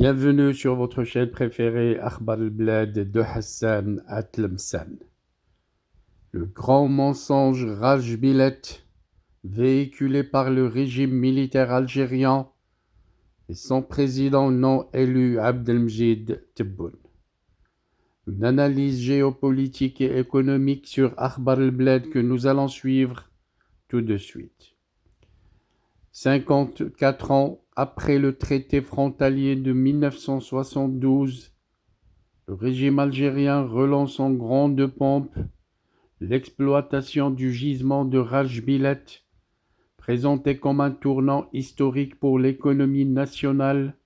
Bienvenue sur votre chaîne préférée Akhbar al-Blad de Hassan Atlemsan. Le grand mensonge Raj Bilet, véhiculé par le régime militaire algérien et son président non élu Abdelmjid Tebboune. Une analyse géopolitique et économique sur Akhbar al-Blad que nous allons suivre tout de suite. 54 ans après le traité frontalier de 1972, le régime algérien relance en grande pompe l'exploitation du gisement de Raj Bilet, présenté comme un tournant historique pour l'économie nationale.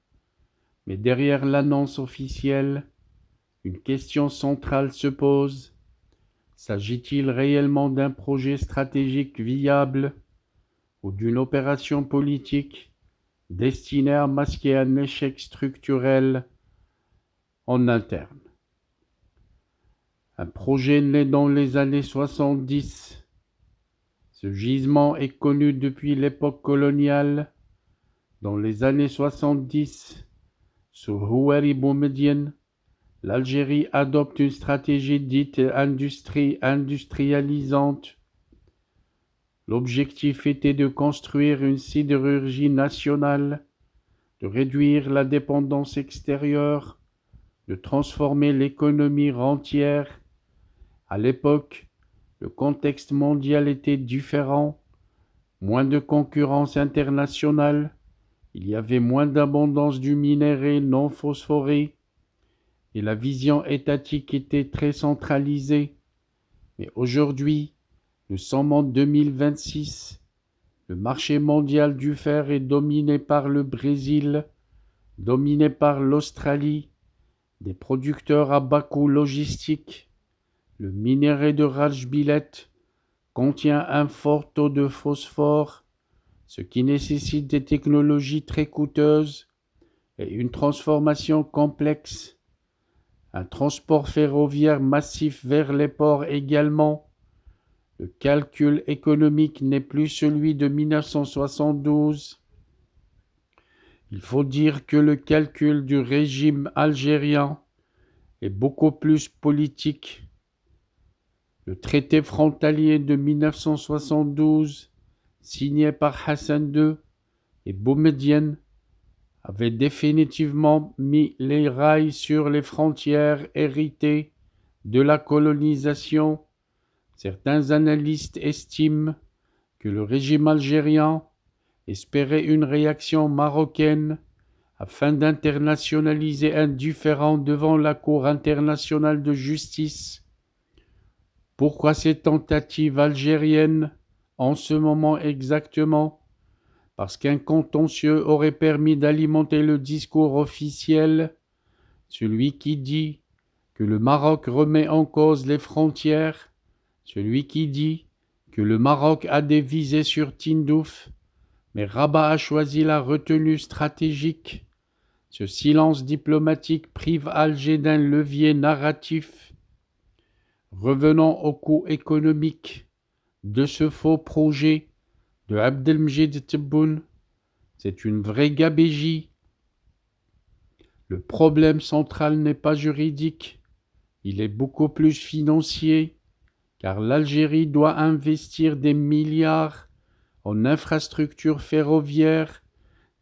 Mais derrière l'annonce officielle, une question centrale se pose. S'agit-il réellement d'un projet stratégique viable ou d'une opération politique destinée à masquer un échec structurel en interne? Un projet né dans les années 70. Ce gisement est connu depuis l'époque coloniale. Dans les années 70, sous Houari Boumedienne, l'Algérie adopte une stratégie dite industrialisante. L'objectif était de construire une sidérurgie nationale, de réduire la dépendance extérieure, de transformer l'économie rentière. À l'époque, le contexte mondial était différent, moins de concurrence internationale, il y avait moins d'abondance du minerai non phosphoré et la vision étatique était très centralisée. Mais aujourd'hui, nous sommes en 2026, le marché mondial du fer est dominé par le Brésil, dominé par l'Australie, des producteurs à bas coût logistique. Le minerai de Raj Bilet contient un fort taux de phosphore, ce qui nécessite des technologies très coûteuses et une transformation complexe. Un transport ferroviaire massif vers les ports également. Le calcul économique n'est plus celui de 1972. Il faut dire que le calcul du régime algérien est beaucoup plus politique. Le traité frontalier de 1972, signé par Hassan II et Boumedienne, avait définitivement mis les rails sur les frontières héritées de la colonisation. Certains analystes estiment que le régime algérien espérait une réaction marocaine afin d'internationaliser un différend devant la Cour internationale de justice. Pourquoi ces tentatives algériennes en ce moment exactement? Parce qu'un contentieux aurait permis d'alimenter le discours officiel, celui qui dit que le Maroc remet en cause les frontières, celui qui dit que le Maroc a des visées sur Tindouf, mais Rabat a choisi la retenue stratégique. Ce silence diplomatique prive Alger d'un levier narratif. Revenons au coût économique de ce faux projet de Abdelmjid Tebboune. C'est une vraie gabegie. Le problème central n'est pas juridique, il est beaucoup plus financier, car l'Algérie doit investir des milliards en infrastructures ferroviaires,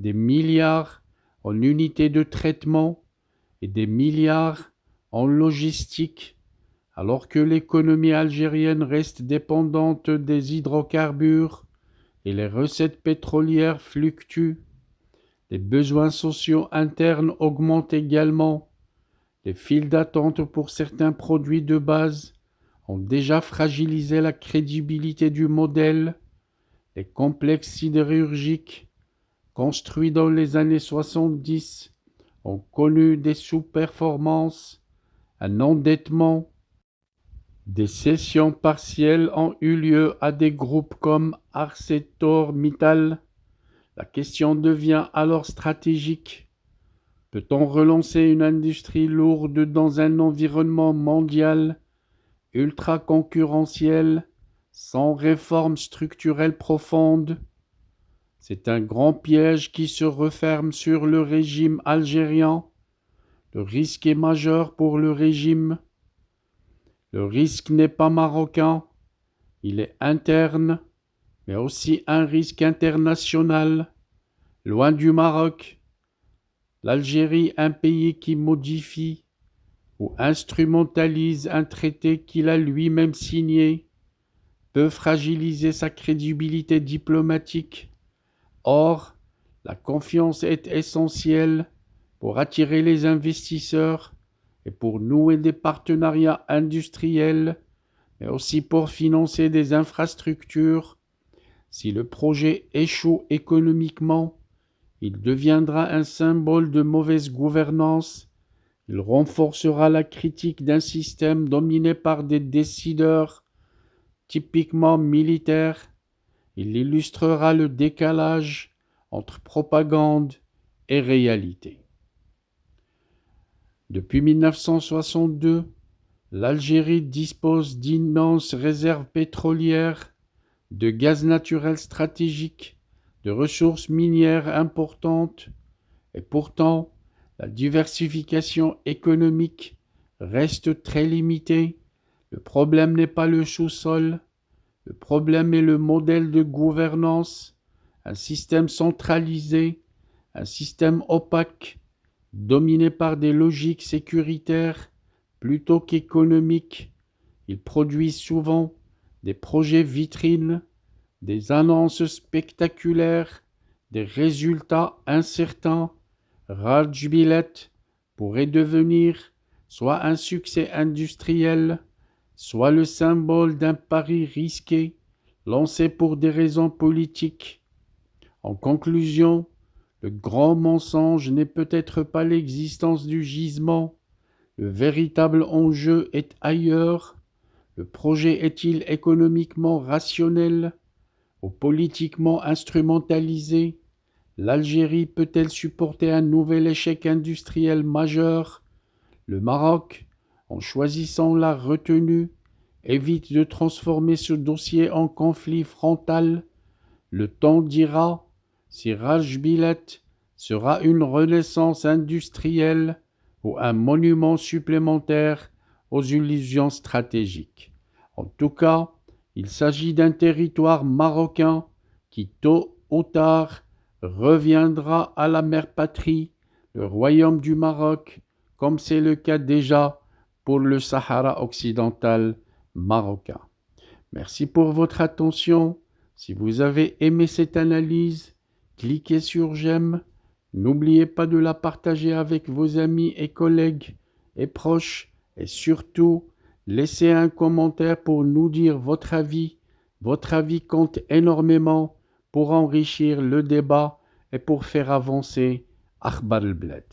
des milliards en unités de traitement et des milliards en logistique, alors que l'économie algérienne reste dépendante des hydrocarbures et les recettes pétrolières fluctuent. Les besoins sociaux internes augmentent également. Les files d'attente pour certains produits de base ont déjà fragilisé la crédibilité du modèle. Les complexes sidérurgiques construits dans les années 70 ont connu des sous-performances, un endettement. Des cessions partielles ont eu lieu à des groupes comme ArcelorMittal. La question devient alors stratégique. Peut-on relancer une industrie lourde dans un environnement mondial ultra concurrentiel, sans réforme structurelle profonde? C'est un grand piège qui se referme sur le régime algérien. Le risque est majeur pour le régime. Le risque n'est pas marocain, il est interne, mais aussi un risque international. Loin du Maroc, l'Algérie, un pays qui modifie ou instrumentalise un traité qu'il a lui-même signé, peut fragiliser sa crédibilité diplomatique. Or, la confiance est essentielle pour attirer les investisseurs et pour nouer des partenariats industriels, mais aussi pour financer des infrastructures. Si le projet échoue économiquement, il deviendra un symbole de mauvaise gouvernance. Il renforcera la critique d'un système dominé par des décideurs typiquement militaires. Il illustrera le décalage entre propagande et réalité. Depuis 1962, l'Algérie dispose d'immenses réserves pétrolières, de gaz naturel stratégique, de ressources minières importantes, et pourtant, la diversification économique reste très limitée. Le problème n'est pas le sous-sol, le problème est le modèle de gouvernance, un système centralisé, un système opaque, dominé par des logiques sécuritaires plutôt qu'économiques. Il produit souvent des projets vitrines, des annonces spectaculaires, des résultats incertains. Rajbilet pourrait devenir soit un succès industriel, soit le symbole d'un pari risqué lancé pour des raisons politiques. En conclusion, le grand mensonge n'est peut-être pas l'existence du gisement. Le véritable enjeu est ailleurs. Le projet est-il économiquement rationnel ou politiquement instrumentalisé? L'Algérie peut-elle supporter un nouvel échec industriel majeur? Le Maroc, en choisissant la retenue, évite de transformer ce dossier en conflit frontal. Le temps dira si Rajbilet sera une renaissance industrielle ou un monument supplémentaire aux illusions stratégiques. En tout cas, il s'agit d'un territoire marocain qui, tôt ou tard, reviendra à la mère patrie, le royaume du Maroc, comme c'est le cas déjà pour le Sahara occidental marocain. Merci pour votre attention. Si vous avez aimé cette analyse, cliquez sur j'aime. N'oubliez pas de la partager avec vos amis et collègues et proches. Et surtout, laissez un commentaire pour nous dire votre avis. Votre avis compte énormément pour enrichir le débat et pour faire avancer Akhbar al-Bled.